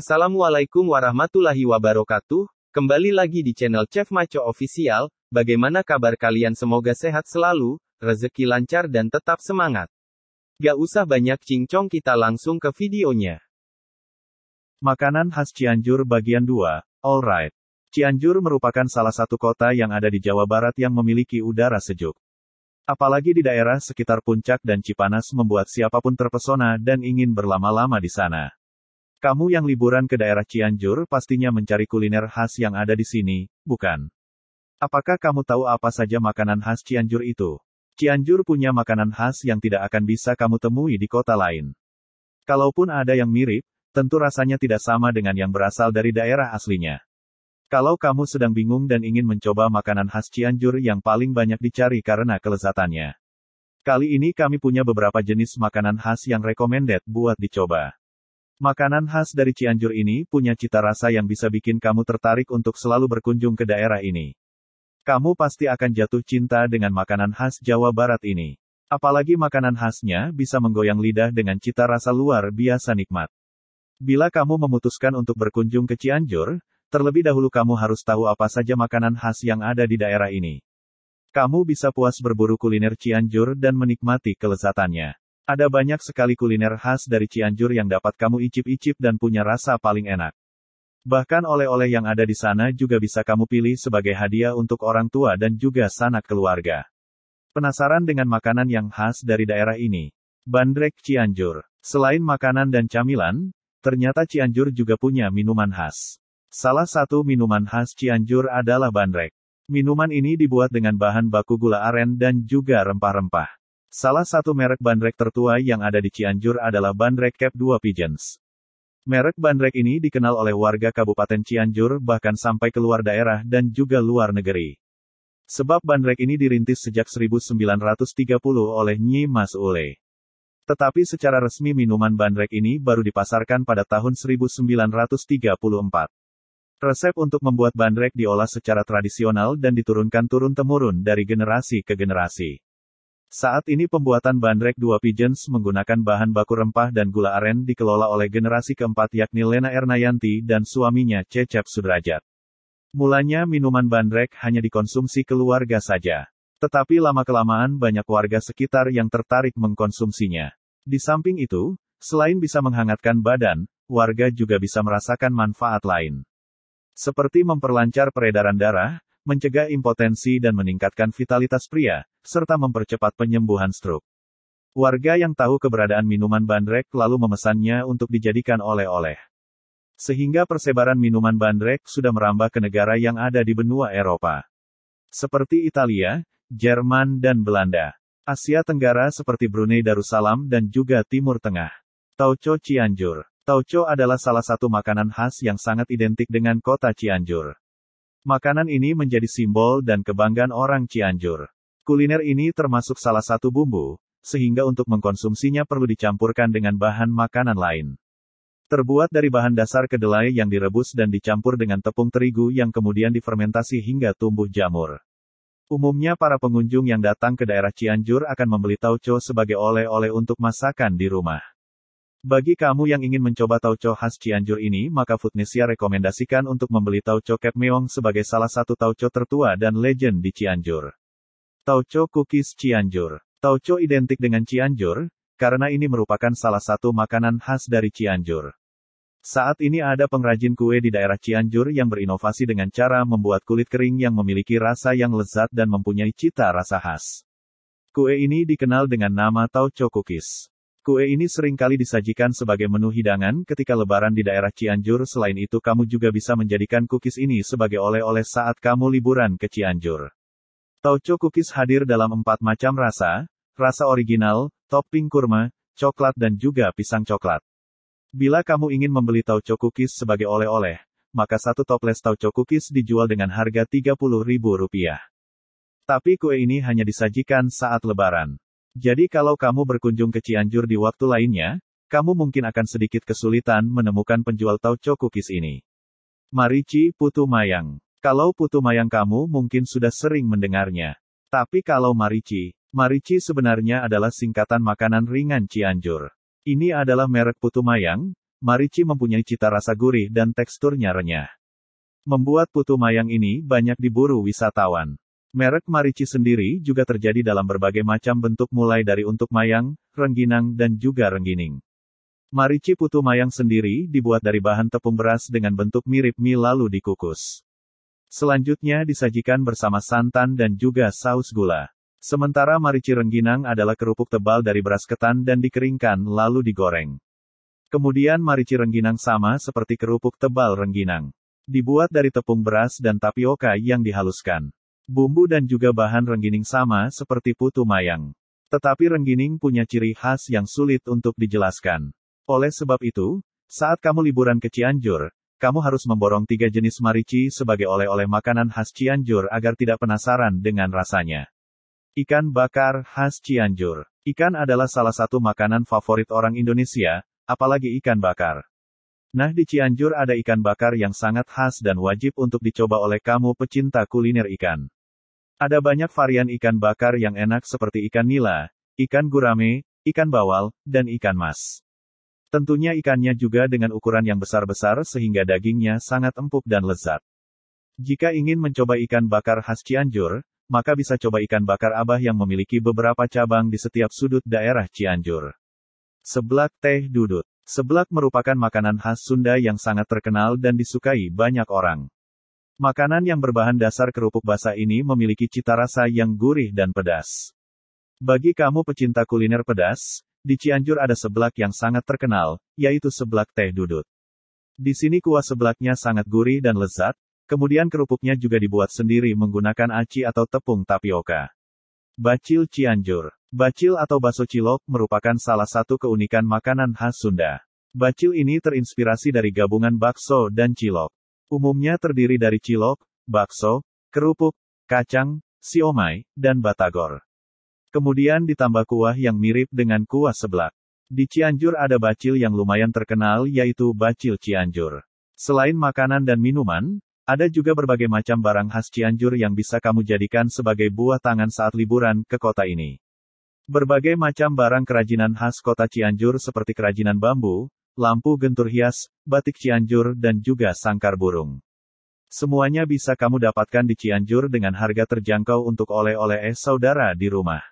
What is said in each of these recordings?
Assalamualaikum warahmatullahi wabarakatuh. Kembali lagi di channel Chef Maco Official. Bagaimana kabar kalian? Semoga sehat selalu, rezeki lancar dan tetap semangat. Gak usah banyak cincong, kita langsung ke videonya. Makanan khas Cianjur bagian 2. Alright. Cianjur merupakan salah satu kota yang ada di Jawa Barat yang memiliki udara sejuk. Apalagi di daerah sekitar Puncak dan Cipanas membuat siapapun terpesona dan ingin berlama-lama di sana. Kamu yang liburan ke daerah Cianjur pastinya mencari kuliner khas yang ada di sini, bukan? Apakah kamu tahu apa saja makanan khas Cianjur itu? Cianjur punya makanan khas yang tidak akan bisa kamu temui di kota lain. Kalaupun ada yang mirip, tentu rasanya tidak sama dengan yang berasal dari daerah aslinya. Kalau kamu sedang bingung dan ingin mencoba makanan khas Cianjur yang paling banyak dicari karena kelezatannya. Kali ini kami punya beberapa jenis makanan khas yang recommended buat dicoba. Makanan khas dari Cianjur ini punya cita rasa yang bisa bikin kamu tertarik untuk selalu berkunjung ke daerah ini. Kamu pasti akan jatuh cinta dengan makanan khas Jawa Barat ini. Apalagi makanan khasnya bisa menggoyang lidah dengan cita rasa luar biasa nikmat. Bila kamu memutuskan untuk berkunjung ke Cianjur, terlebih dahulu kamu harus tahu apa saja makanan khas yang ada di daerah ini. Kamu bisa puas berburu kuliner Cianjur dan menikmati kelezatannya. Ada banyak sekali kuliner khas dari Cianjur yang dapat kamu icip-icip dan punya rasa paling enak. Bahkan oleh-oleh yang ada di sana juga bisa kamu pilih sebagai hadiah untuk orang tua dan juga sanak keluarga. Penasaran dengan makanan yang khas dari daerah ini? Bandrek Cianjur. Selain makanan dan camilan, ternyata Cianjur juga punya minuman khas. Salah satu minuman khas Cianjur adalah bandrek. Minuman ini dibuat dengan bahan baku gula aren dan juga rempah-rempah. Salah satu merek bandrek tertua yang ada di Cianjur adalah Bandrek Cap 2 Pigeons. Merek bandrek ini dikenal oleh warga Kabupaten Cianjur bahkan sampai ke luar daerah dan juga luar negeri. Sebab bandrek ini dirintis sejak 1930 oleh Nyi Mas Ule. Tetapi secara resmi minuman bandrek ini baru dipasarkan pada tahun 1934. Resep untuk membuat bandrek diolah secara tradisional dan diturunkan turun-temurun dari generasi ke generasi. Saat ini pembuatan bandrek 2 Pigeons menggunakan bahan baku rempah dan gula aren dikelola oleh generasi keempat yakni Lena Ernayanti dan suaminya Cecep Sudrajat. Mulanya minuman bandrek hanya dikonsumsi keluarga saja. Tetapi lama-kelamaan banyak warga sekitar yang tertarik mengkonsumsinya. Di samping itu, selain bisa menghangatkan badan, warga juga bisa merasakan manfaat lain. Seperti memperlancar peredaran darah, mencegah impotensi dan meningkatkan vitalitas pria, serta mempercepat penyembuhan stroke. Warga yang tahu keberadaan minuman bandrek lalu memesannya untuk dijadikan oleh-oleh. Sehingga persebaran minuman bandrek sudah merambah ke negara yang ada di benua Eropa. Seperti Italia, Jerman dan Belanda. Asia Tenggara seperti Brunei Darussalam dan juga Timur Tengah. Tauco Cianjur. Tauco adalah salah satu makanan khas yang sangat identik dengan kota Cianjur. Makanan ini menjadi simbol dan kebanggaan orang Cianjur. Kuliner ini termasuk salah satu bumbu, sehingga untuk mengkonsumsinya perlu dicampurkan dengan bahan makanan lain. Terbuat dari bahan dasar kedelai yang direbus dan dicampur dengan tepung terigu yang kemudian difermentasi hingga tumbuh jamur. Umumnya para pengunjung yang datang ke daerah Cianjur akan membeli tauco sebagai oleh-oleh untuk masakan di rumah. Bagi kamu yang ingin mencoba tauco khas Cianjur ini, maka Foodnesia rekomendasikan untuk membeli tauco Cap Meong sebagai salah satu tauco tertua dan legend di Cianjur. Tauco Cookies Cianjur. Tauco identik dengan Cianjur, karena ini merupakan salah satu makanan khas dari Cianjur. Saat ini ada pengrajin kue di daerah Cianjur yang berinovasi dengan cara membuat kulit kering yang memiliki rasa yang lezat dan mempunyai cita rasa khas. Kue ini dikenal dengan nama Tauco Cookies. Kue ini seringkali disajikan sebagai menu hidangan ketika lebaran di daerah Cianjur. Selain itu kamu juga bisa menjadikan cookies ini sebagai oleh-oleh saat kamu liburan ke Cianjur. Tauco Cookies hadir dalam 4 macam rasa, rasa original, topping kurma, coklat dan juga pisang coklat. Bila kamu ingin membeli Tauco Cookies sebagai oleh-oleh, maka satu toples Tauco Cookies dijual dengan harga Rp30.000. Tapi kue ini hanya disajikan saat lebaran. Jadi kalau kamu berkunjung ke Cianjur di waktu lainnya, kamu mungkin akan sedikit kesulitan menemukan penjual Tauco Cookies ini. Marici Putu Mayang. Kalau Putu Mayang kamu mungkin sudah sering mendengarnya. Tapi kalau Marici sebenarnya adalah singkatan makanan ringan Cianjur. Ini adalah merek putu mayang, marici mempunyai cita rasa gurih dan teksturnya renyah. Membuat putu mayang ini banyak diburu wisatawan. Merek marici sendiri juga terjadi dalam berbagai macam bentuk mulai dari untuk mayang, rengginang dan juga renggining. Marici putu mayang sendiri dibuat dari bahan tepung beras dengan bentuk mirip mie lalu dikukus. Selanjutnya disajikan bersama santan dan juga saus gula. Sementara marici rengginang adalah kerupuk tebal dari beras ketan dan dikeringkan lalu digoreng. Kemudian marici rengginang sama seperti kerupuk tebal rengginang. Dibuat dari tepung beras dan tapioka yang dihaluskan. Bumbu dan juga bahan renggining sama seperti putu mayang. Tetapi renggining punya ciri khas yang sulit untuk dijelaskan. Oleh sebab itu, saat kamu liburan ke Cianjur, kamu harus memborong 3 jenis marici sebagai oleh-oleh makanan khas Cianjur agar tidak penasaran dengan rasanya. Ikan bakar khas Cianjur. Ikan adalah salah satu makanan favorit orang Indonesia, apalagi ikan bakar. Nah, di Cianjur ada ikan bakar yang sangat khas dan wajib untuk dicoba oleh kamu pecinta kuliner ikan. Ada banyak varian ikan bakar yang enak seperti ikan nila, ikan gurame, ikan bawal, dan ikan mas. Tentunya ikannya juga dengan ukuran yang besar-besar sehingga dagingnya sangat empuk dan lezat. Jika ingin mencoba ikan bakar khas Cianjur, maka bisa coba ikan bakar Abah yang memiliki beberapa cabang di setiap sudut daerah Cianjur. Seblak teh dudut. Seblak merupakan makanan khas Sunda yang sangat terkenal dan disukai banyak orang. Makanan yang berbahan dasar kerupuk basah ini memiliki cita rasa yang gurih dan pedas. Bagi kamu pecinta kuliner pedas, di Cianjur ada seblak yang sangat terkenal, yaitu seblak teh dudut. Di sini kuah seblaknya sangat gurih dan lezat, kemudian kerupuknya juga dibuat sendiri menggunakan aci atau tepung tapioka. Bacil Cianjur. Bacil atau bakso cilok merupakan salah satu keunikan makanan khas Sunda. Bacil ini terinspirasi dari gabungan bakso dan cilok. Umumnya terdiri dari cilok, bakso, kerupuk, kacang, siomay, dan batagor. Kemudian ditambah kuah yang mirip dengan kuah seblak. Di Cianjur ada bacil yang lumayan terkenal yaitu bacil Cianjur. Selain makanan dan minuman, ada juga berbagai macam barang khas Cianjur yang bisa kamu jadikan sebagai buah tangan saat liburan ke kota ini. Berbagai macam barang kerajinan khas kota Cianjur seperti kerajinan bambu, lampu gentur hias, batik Cianjur dan juga sangkar burung. Semuanya bisa kamu dapatkan di Cianjur dengan harga terjangkau untuk oleh-oleh saudara di rumah.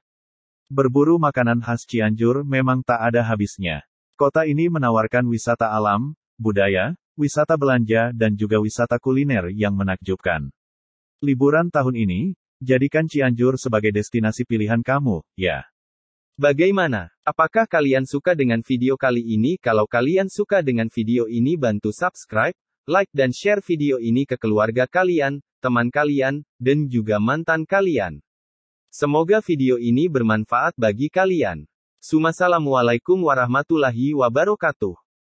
Berburu makanan khas Cianjur memang tak ada habisnya. Kota ini menawarkan wisata alam, budaya, wisata belanja dan juga wisata kuliner yang menakjubkan. Liburan tahun ini, jadikan Cianjur sebagai destinasi pilihan kamu, ya. Bagaimana? Apakah kalian suka dengan video kali ini? Kalau kalian suka dengan video ini, bantu subscribe, like dan share video ini ke keluarga kalian, teman kalian, dan juga mantan kalian. Semoga video ini bermanfaat bagi kalian. Assalamualaikum warahmatullahi wabarakatuh.